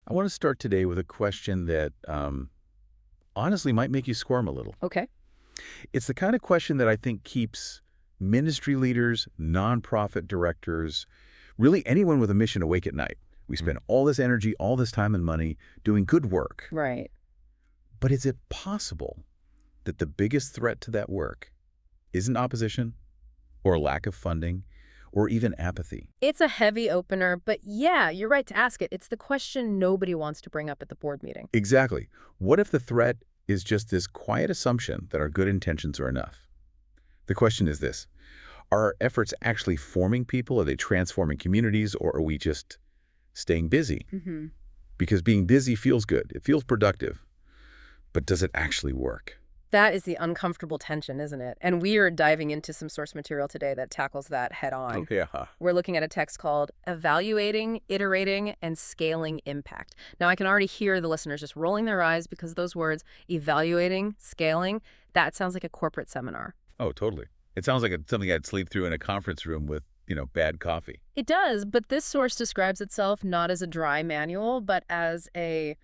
I want to start today with a question that honestly might make you squirm a little. Okay. It's the kind of question that I think keeps ministry leaders, nonprofit directors, really anyone with a mission awake at night. We spend all this energy, all this time and money doing good work. Right. But is it possible that the biggest threat to that work isn't opposition or lack of funding or even apathy? It's a heavy opener, but yeah, you're right to ask it. It's the question nobody wants to bring up at the board meeting. Exactly. What if the threat is just this quiet assumption that our good intentions are enough? The question is this: are our efforts actually forming people? Are they transforming communities? Or are we just staying busy? Because being busy feels good. It feels productive. But does it actually work? That is the uncomfortable tension, isn't it? And we are diving into some source material today that tackles that head on. Yeah. We're looking at a text called Evaluating, Iterating, and Scaling Impact. Now, I can already hear the listeners just rolling their eyes because those words, evaluating, scaling, that sounds like a corporate seminar. Oh, totally. It sounds like something I'd sleep through in a conference room with, bad coffee. It does, but this source describes itself not as a dry manual, but as a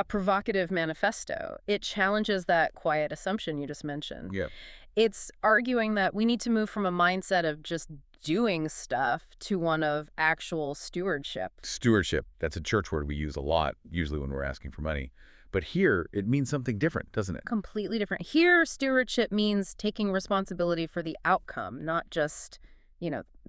provocative manifesto. It challenges that quiet assumption you just mentioned. Yeah. It's arguing that we need to move from a mindset of just doing stuff to one of actual stewardship. Stewardship. That's a church word we use a lot, usually when we're asking for money. But here, it means something different, doesn't it? Completely different. Here, stewardship means taking responsibility for the outcome, not just,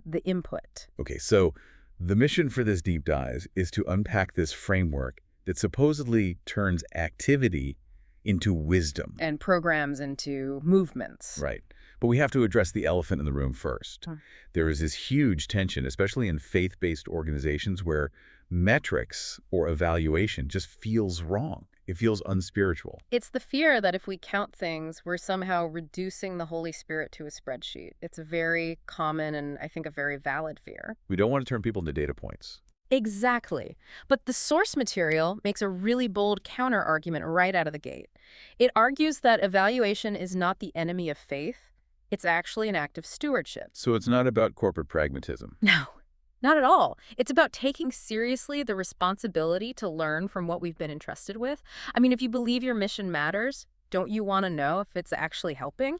the input. Okay, so the mission for this deep dive is to unpack this framework that supposedly turns activity into wisdom. And programs into movements. Right. But we have to address the elephant in the room first. There is this huge tension, especially in faith-based organizations, where metrics or evaluation just feels wrong. It feels unspiritual. It's the fear that if we count things, we're somehow reducing the Holy Spirit to a spreadsheet. It's a very common and I think a very valid fear. We don't want to turn people into data points. Exactly. But the source material makes a really bold counter-argument right out of the gate. It argues that evaluation is not the enemy of faith. It's actually an act of stewardship. So it's not about corporate pragmatism. No, not at all. It's about taking seriously the responsibility to learn from what we've been entrusted with. I mean, if you believe your mission matters, don't you want to know if it's actually helping?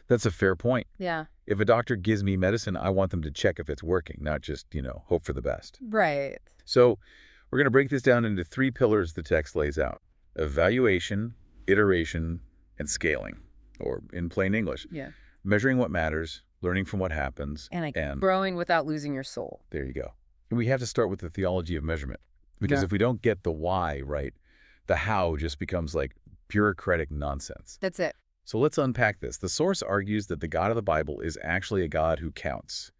That's a fair point. Yeah. If a doctor gives me medicine, I want them to check if it's working, not just, hope for the best. Right. So we're going to break this down into 3 pillars the text lays out: evaluation, iteration, and scaling, or in plain English, Yeah. measuring what matters, learning from what happens, And growing without losing your soul. there you go. And we have to start with the theology of measurement, because Yeah. if we don't get the why right, the how just becomes like bureaucratic nonsense. That's it. So let's unpack this. The source argues that the God of the Bible is actually a God who counts,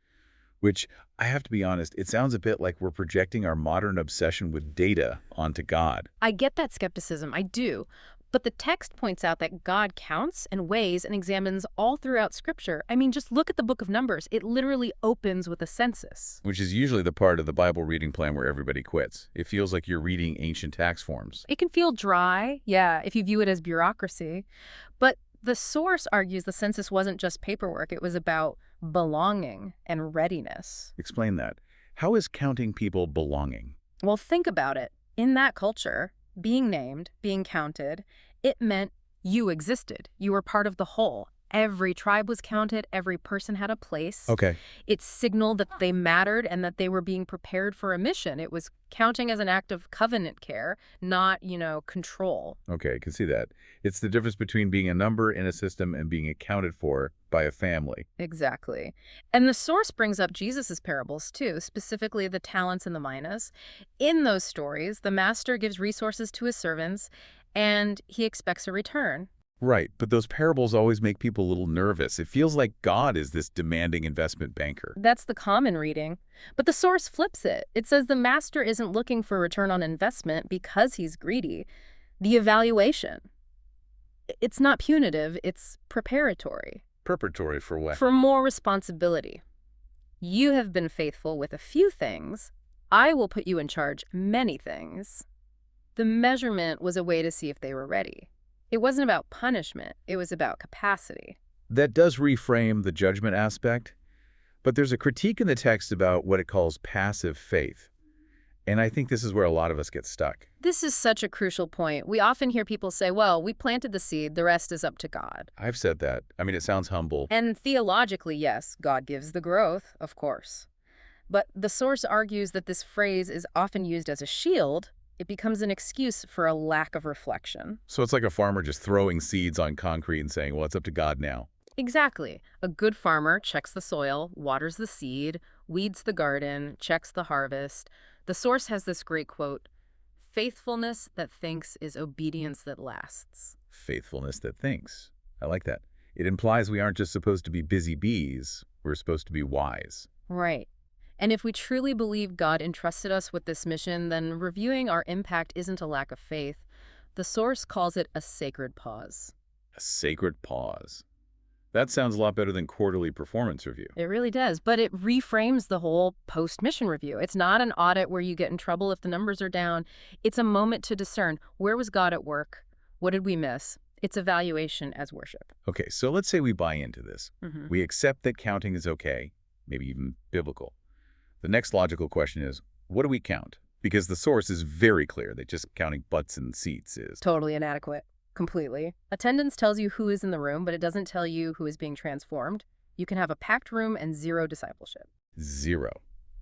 which, I have to be honest, it sounds a bit like we're projecting our modern obsession with data onto God. I get that skepticism. I do. But the text points out that God counts and weighs and examines all throughout Scripture. I mean, just look at the book of Numbers. It literally opens with a census. Which is usually the part of the Bible reading plan where everybody quits. It feels like you're reading ancient tax forms. It can feel dry, yeah, if you view it as bureaucracy. But the source argues the census wasn't just paperwork. It was about belonging and readiness. Explain that. How is counting people belonging? Well, think about it. In that culture, being named, being counted, it meant you existed. You were part of the whole. Every tribe was counted. Every person had a place. Okay. It signaled that they mattered and that they were being prepared for a mission. It was counting as an act of covenant care, not, control. Okay, I can see that. It's the difference between being a number in a system and being accounted for by a family. Exactly. And the source brings up Jesus's parables too, specifically the talents and the minas. In those stories, the master gives resources to his servants and he expects a return. Right, but those parables always make people a little nervous. It feels like God is this demanding investment banker. That's the common reading. But the source flips it. It says the master isn't looking for return on investment because he's greedy. The evaluation, it's not punitive, it's preparatory. Preparatory for what? For more responsibility. You have been faithful with a few things. I will put you in charge many things. The measurement was a way to see if they were ready. It wasn't about punishment. It was about capacity. That does reframe the judgment aspect, but there's a critique in the text about what it calls passive faith. And I think this is where a lot of us get stuck. This is such a crucial point. We often hear people say, well, we planted the seed, the rest is up to God. I've said that. I mean, it sounds humble. And theologically, yes, God gives the growth, of course. But the source argues that this phrase is often used as a shield. It becomes an excuse for a lack of reflection. So it's like a farmer just throwing seeds on concrete and saying, well, it's up to God now. Exactly. A good farmer checks the soil, waters the seed, weeds the garden, checks the harvest. The source has this great quote, "Faithfulness that thinks is obedience that lasts." Faithfulness that thinks. I like that. It implies we aren't just supposed to be busy bees. We're supposed to be wise. Right. And if we truly believe God entrusted us with this mission, then reviewing our impact isn't a lack of faith. The source calls it a sacred pause. A sacred pause. That sounds a lot better than quarterly performance review. It really does, but it reframes the whole post-mission review. It's not an audit where you get in trouble if the numbers are down. It's a moment to discern, where was God at work? What did we miss? It's evaluation as worship. Okay, so let's say we buy into this. Mm-hmm. We accept that counting is okay, maybe even biblical. The next logical question is, what do we count? Because the source is very clear that just counting butts and seats is Totally inadequate. Completely. Attendance tells you who is in the room, but it doesn't tell you who is being transformed. You can have a packed room and zero discipleship. zero.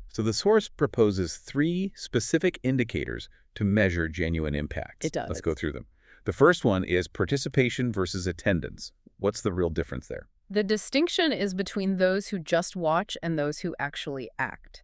So the source proposes 3 specific indicators to measure genuine impact. It does. Let's go through them. The first one is participation versus attendance. What's the real difference there? The distinction is between those who just watch and those who actually act.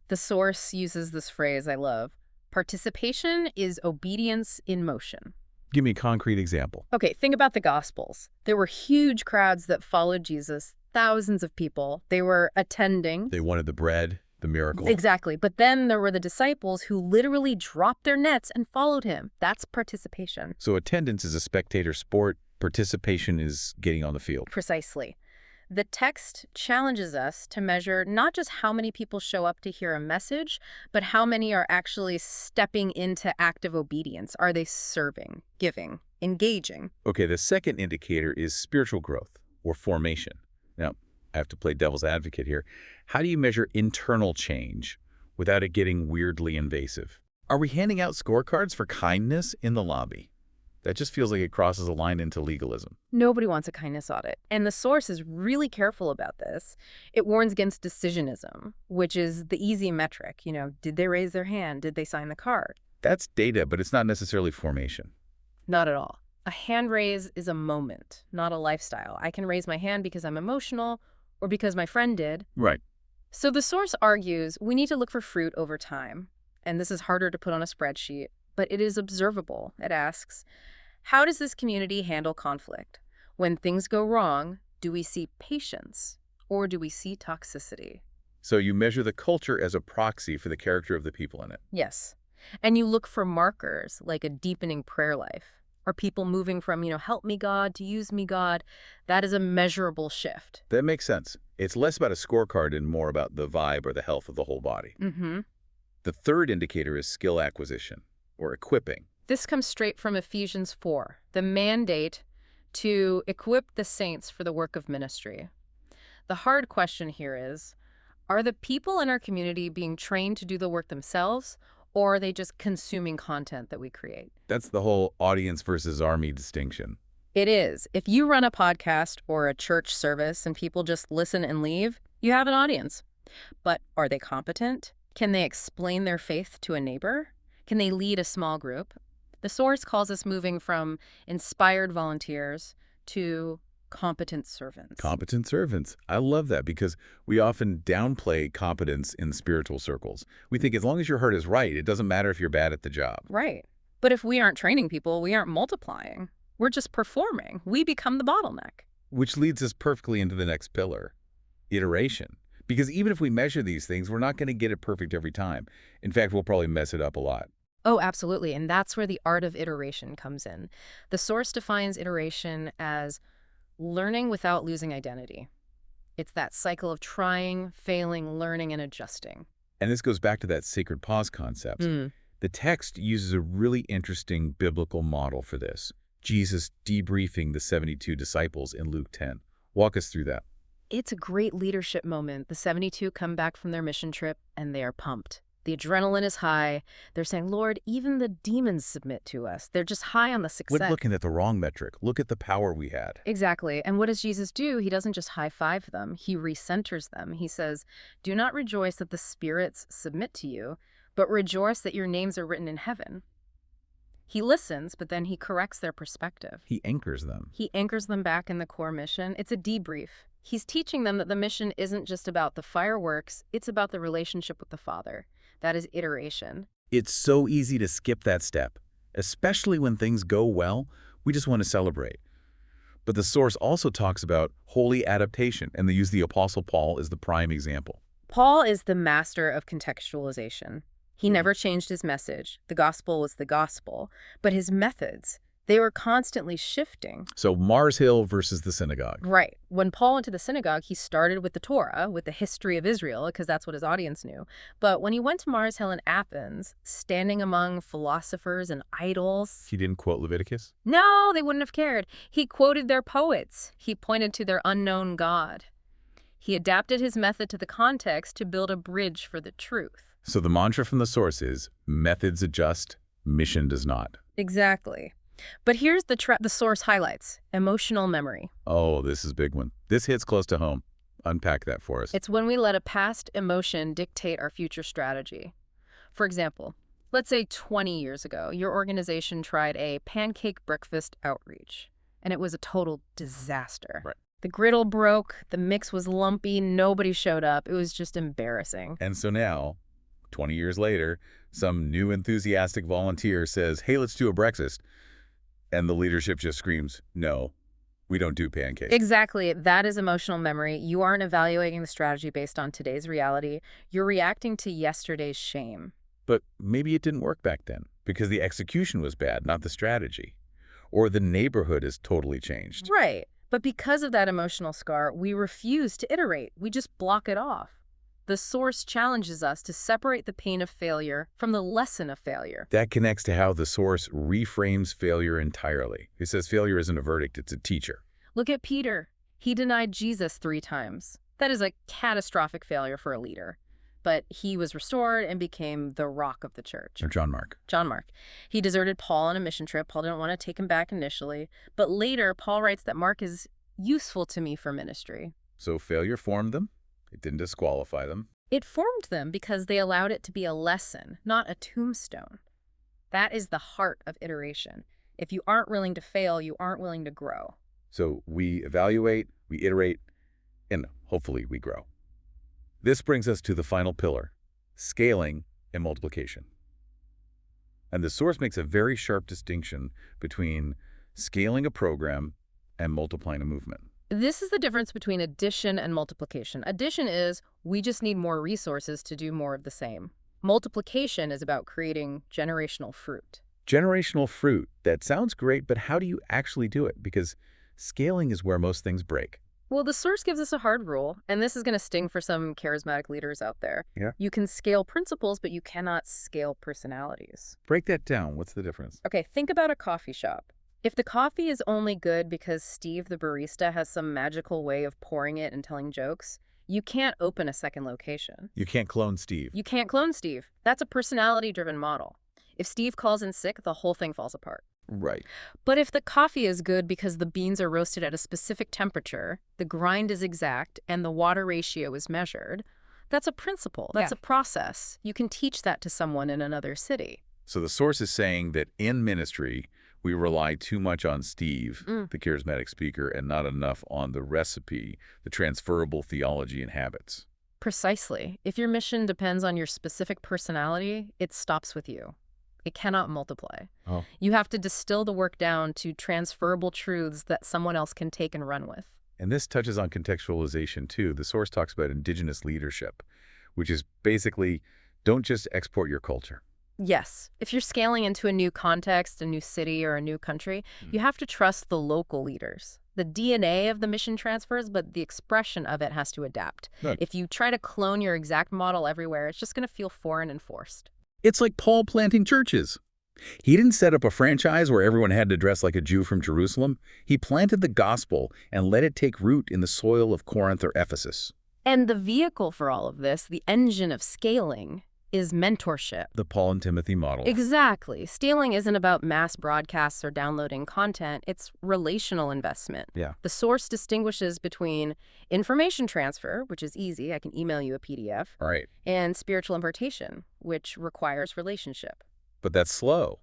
The source uses this phrase I love. Participation is obedience in motion. Give me a concrete example. Okay, think about the Gospels. There were huge crowds that followed Jesus, thousands of people. They were attending. They wanted the bread, the miracle. Exactly. But then there were the disciples who literally dropped their nets and followed him. That's participation. So attendance is a spectator sport. Participation is getting on the field. Precisely. The text challenges us to measure not just how many people show up to hear a message, but how many are actually stepping into active obedience. Are they serving, giving, engaging? Okay, the second indicator is spiritual growth or formation. Now, I have to play devil's advocate here. How do you measure internal change without it getting weirdly invasive? Are we handing out scorecards for kindness in the lobby? That just feels like it crosses a line into legalism. Nobody wants a kindness audit. And the source is really careful about this. It warns against decisionism, which is the easy metric. Did they raise their hand? Did they sign the card? That's data, but it's not necessarily formation. Not at all. A hand raise is a moment, not a lifestyle. I can raise my hand because I'm emotional or because my friend did. Right. So the source argues we need to look for fruit over time. And this is harder to put on a spreadsheet, but it is observable. It asks, how does this community handle conflict? When things go wrong, do we see patience or do we see toxicity? So you measure the culture as a proxy for the character of the people in it. Yes. And you look for markers like a deepening prayer life. Are people moving from, help me God to use me God? That is a measurable shift. That makes sense. It's less about a scorecard and more about the vibe or the health of the whole body. Mm-hmm. The third indicator is skill acquisition or equipping. This comes straight from Ephesians 4, the mandate to equip the saints for the work of ministry. The hard question here is, are the people in our community being trained to do the work themselves, or are they just consuming content that we create? That's the whole audience versus army distinction. It is. If you run a podcast or a church service and people just listen and leave, you have an audience. But are they competent? Can they explain their faith to a neighbor? Can they lead a small group? The source calls us moving from inspired volunteers to competent servants. Competent servants. I love that because we often downplay competence in spiritual circles. We think as long as your heart is right, it doesn't matter if you're bad at the job. Right. But if we aren't training people, we aren't multiplying. We're just performing. We become the bottleneck. Which leads us perfectly into the next pillar, iteration. Because even if we measure these things, we're not going to get it perfect every time. In fact, we'll probably mess it up a lot. Oh, absolutely. And that's where the art of iteration comes in. The source defines iteration as learning without losing identity. It's that cycle of trying, failing, learning, and adjusting. And this goes back to that sacred pause concept. The text uses a really interesting biblical model for this. Jesus debriefing the 72 disciples in Luke 10. Walk us through that. It's a great leadership moment. The 72 come back from their mission trip, and they are pumped. The adrenaline is high. They're saying, Lord, even the demons submit to us. They're just high on the We're success. looking at the wrong metric. Look at the power we had. Exactly. And what does Jesus do? He doesn't just high-five them. He recenters them. He says, do not rejoice that the spirits submit to you, but rejoice that your names are written in heaven. He listens, but then he corrects their perspective. He anchors them. He anchors them back in the core mission. It's a debrief. He's teaching them that the mission isn't just about the fireworks, it's about the relationship with the Father. That is iteration. It's so easy to skip that step, especially when things go well. We just want to celebrate. But the source also talks about holy adaptation, and they use the Apostle Paul as the prime example. Paul is the master of contextualization. He never changed his message. The gospel was the gospel. But his methods, they were constantly shifting. So Mars Hill versus the synagogue. Right. When Paul went to the synagogue, he started with the Torah, with the history of Israel, because that's what his audience knew. But when he went to Mars Hill in Athens, standing among philosophers and idols... He didn't quote Leviticus? No, they wouldn't have cared. He quoted their poets. He pointed to their unknown God. He adapted his method to the context to build a bridge for the truth. So the mantra from the source is, methods adjust, mission does not. Exactly. But here's the trap the source highlights: emotional memory. Oh, this is a big one. This hits close to home. Unpack that for us. It's when we let a past emotion dictate our future strategy. For example, let's say 20 years ago, your organization tried a pancake breakfast outreach, and it was a total disaster. Right. The griddle broke, the mix was lumpy, nobody showed up. It was just embarrassing. And so now, 20 years later, some new enthusiastic volunteer says, hey, let's do a breakfast. And the leadership just screams, no, we don't do pancakes. Exactly. That is emotional memory. You aren't evaluating the strategy based on today's reality. You're reacting to yesterday's shame. But maybe it didn't work back then because the execution was bad, not the strategy. Or the neighborhood has totally changed. Right. But because of that emotional scar, we refuse to iterate. We just block it off. The source challenges us to separate the pain of failure from the lesson of failure. That connects to how the source reframes failure entirely. It says failure isn't a verdict, it's a teacher. Look at Peter. He denied Jesus 3 times. That is a catastrophic failure for a leader. But he was restored and became the rock of the church. Or John Mark. John Mark. He deserted Paul on a mission trip. Paul didn't want to take him back initially. But later, Paul writes that Mark is useful to me for ministry. So failure formed them. It didn't disqualify them. It formed them because they allowed it to be a lesson, not a tombstone. That is the heart of iteration. If you aren't willing to fail, you aren't willing to grow. So we evaluate, we iterate, and hopefully we grow. This brings us to the final pillar, scaling and multiplication. And the source makes a very sharp distinction between scaling a program and multiplying a movement. This is the difference between addition and multiplication. Addition is, we just need more resources to do more of the same. Multiplication is about creating generational fruit. Generational fruit, that sounds great, but how do you actually do it? Because scaling is where most things break. Well, the source gives us a hard rule, and this is going to sting for some charismatic leaders out there. Yeah. You can scale principles, but you cannot scale personalities. Break that down. What's the difference? Okay, think about a coffee shop. If the coffee is only good because Steve the barista has some magical way of pouring it and telling jokes, you can't open a second location. You can't clone Steve. You can't clone Steve. That's a personality-driven model. If Steve calls in sick, the whole thing falls apart. Right. But if the coffee is good because the beans are roasted at a specific temperature, the grind is exact, and the water ratio is measured, that's a principle. That's a process. You can teach that to someone in another city. So the source is saying that in ministry, we rely too much on Steve, the charismatic speaker, and not enough on the recipe, the transferable theology and habits. Precisely. If your mission depends on your specific personality, it stops with you. It cannot multiply. Oh. You have to distill the work down to transferable truths that someone else can take and run with. And this touches on contextualization too. The source talks about indigenous leadership, which is basically don't just export your culture. Yes. If you're scaling into a new context, a new city, or a new country, you have to trust the local leaders. The DNA of the mission transfers, but the expression of it has to adapt. Good. If you try to clone your exact model everywhere, it's just going to feel foreign and forced. It's like Paul planting churches. He didn't set up a franchise where everyone had to dress like a Jew from Jerusalem. He planted the gospel and let it take root in the soil of Corinth or Ephesus. And the vehicle for all of this, the engine of scaling, is mentorship. The Paul and Timothy model. Exactly. Stealing isn't about mass broadcasts or downloading content. It's relational investment. Yeah. The source distinguishes between information transfer, which is easy, I can email you a PDF, All right. and spiritual impartation, which requires relationship. But that's slow.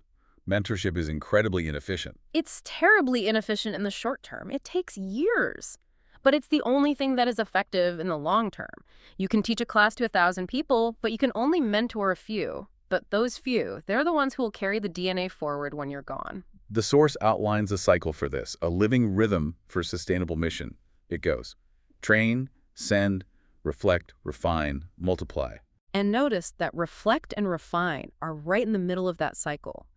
Mentorship is incredibly inefficient. It's terribly inefficient in the short term. It takes years. But it's the only thing that is effective in the long term. You can teach a class to 1,000 people, but you can only mentor a few. But those few, they're the ones who will carry the DNA forward when you're gone. The source outlines a cycle for this, a living rhythm for sustainable mission. It goes train, send, reflect, refine, multiply. And notice that reflect and refine are right in the middle of that cycle.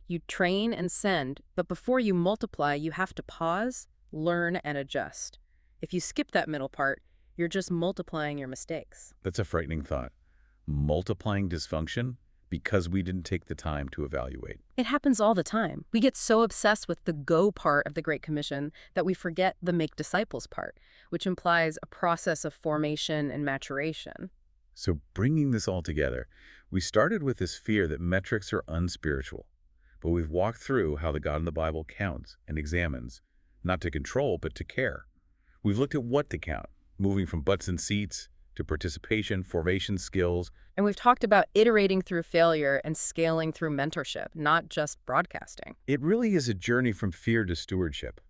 You train and send, but before you multiply, you have to pause, learn, and adjust. If you skip that middle part, you're just multiplying your mistakes. That's a frightening thought. Multiplying dysfunction because we didn't take the time to evaluate. It happens all the time. We get so obsessed with the go part of the Great Commission that we forget the make disciples part, which implies a process of formation and maturation. So bringing this all together, we started with this fear that metrics are unspiritual. But we've walked through how the God in the Bible counts and examines, not to control, but to care. We've looked at what to count, moving from butts and seats to participation, formation skills. And we've talked about iterating through failure and scaling through mentorship, not just broadcasting. It really is a journey from fear to stewardship.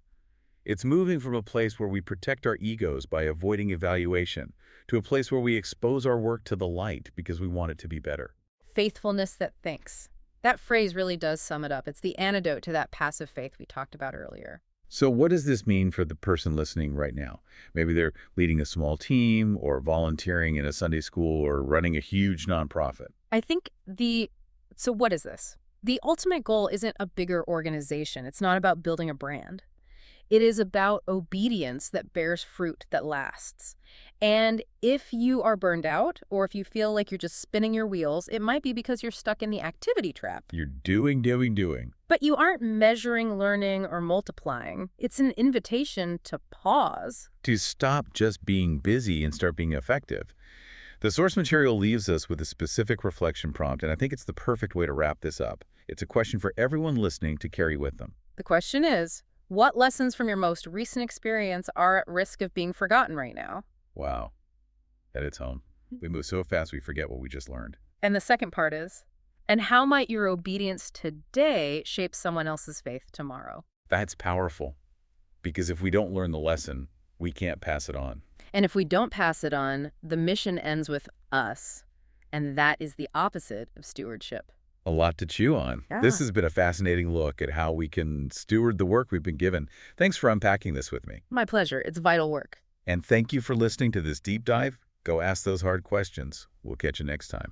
It's moving from a place where we protect our egos by avoiding evaluation to a place where we expose our work to the light because we want it to be better. Faithfulness that thinks. That phrase really does sum it up. It's the antidote to that passive faith we talked about earlier. So what does this mean for the person listening right now? Maybe they're leading a small team or volunteering in a Sunday school or running a huge nonprofit. I think so what is this? The ultimate goal isn't a bigger organization. It's not about building a brand. It is about obedience that bears fruit that lasts. And if you are burned out, or if you feel like you're just spinning your wheels, it might be because you're stuck in the activity trap. You're doing. But you aren't measuring, learning, or multiplying. It's an invitation to pause. To stop just being busy and start being effective. The source material leaves us with a specific reflection prompt, and I think it's the perfect way to wrap this up. It's a question for everyone listening to carry with them. The question is, what lessons from your most recent experience are at risk of being forgotten right now? Wow. That hits home. We move so fast we forget what we just learned. And the second part is, and how might your obedience today shape someone else's faith tomorrow? That's powerful. Because if we don't learn the lesson, we can't pass it on. And if we don't pass it on, the mission ends with us. And that is the opposite of stewardship. A lot to chew on. Yeah. This has been a fascinating look at how we can steward the work we've been given. Thanks for unpacking this with me. My pleasure. It's vital work. And thank you for listening to this deep dive. Go ask those hard questions. We'll catch you next time.